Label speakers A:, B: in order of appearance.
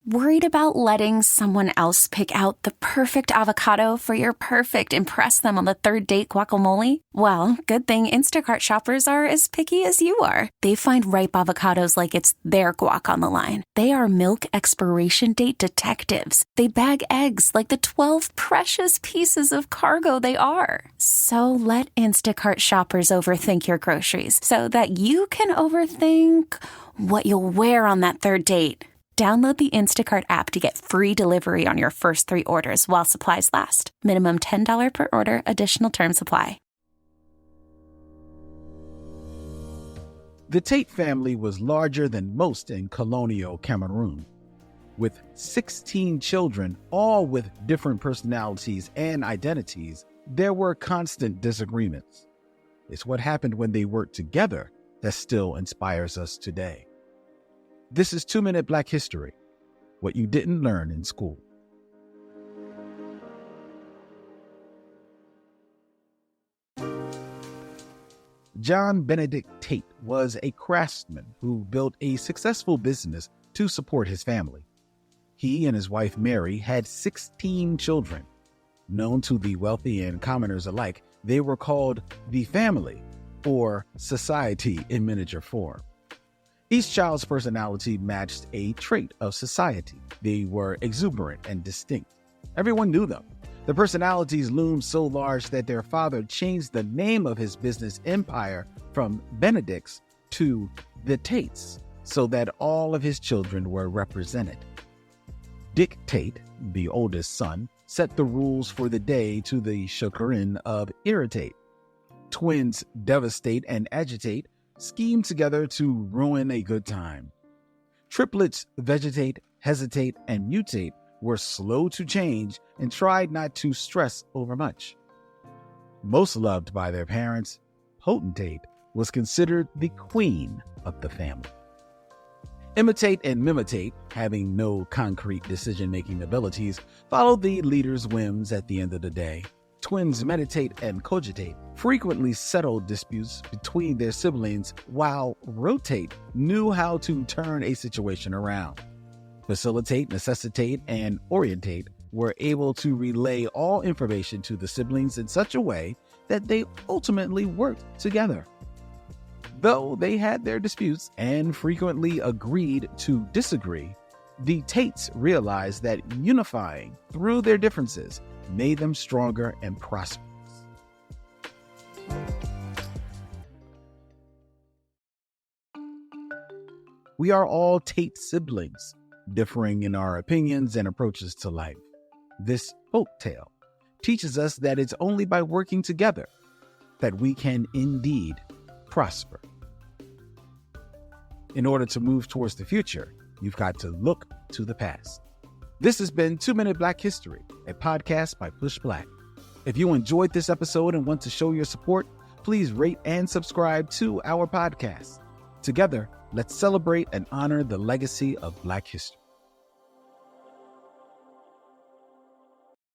A: Worried about letting someone else pick out the perfect avocado for your perfect impress them on the third date guacamole? Well, good thing Instacart shoppers are as picky as you are. They find ripe avocados like it's their guac on the line. They are milk expiration date detectives. They bag eggs like the 12 precious pieces of cargo they are. So let Instacart shoppers overthink your groceries so that you can overthink what you'll wear on that third date. Download the Instacart app to get free delivery on your first 3 orders while supplies last. Minimum $10 per order. Additional terms apply.
B: The Tate family was larger than most in colonial Cameroon. With 16 children, all with different personalities and identities, there were constant disagreements. It's what happened when they worked together that still inspires us today. This is 2-Minute Black History, what you didn't learn in school. John Benedict Tate was a craftsman who built a successful business to support his family. He and his wife Mary had 16 children. Known to the wealthy and commoners alike, they were called the family, or society in miniature form. Each child's personality matched a trait of society. They were exuberant and distinct. Everyone knew them. The personalities loomed so large that their father changed the name of his business empire from Benedict's to the Tates, so that all of his children were represented. Dick Tate, the oldest son, set the rules for the day to the chagrin of Irritate. Twins Devastate and Agitate scheme together to ruin a good time. Triplets Vegetate, Hesitate, and Mutate were slow to change and tried not to stress over much. Most loved by their parents, Potentate was considered the queen of the family. Imitate and Mimitate, having no concrete decision-making abilities, followed the leader's whims at the end of the day. Twins Meditate and Cogitate frequently settled disputes between their siblings, while Rotate knew how to turn a situation around. Facilitate, Necessitate, and Orientate were able to relay all information to the siblings in such a way that they ultimately worked together. Though they had their disputes and frequently agreed to disagree, the Tates realized that unifying through their differences made them stronger and prosperous. We are all Tate siblings, differing in our opinions and approaches to life. This folktale teaches us that it's only by working together that we can indeed prosper. In order to move towards the future, you've got to look to the past. This has been 2-Minute Black History, a podcast by Push Black. If you enjoyed this episode and want to show your support, please rate and subscribe to our podcast. Together, let's celebrate and honor the legacy of Black history.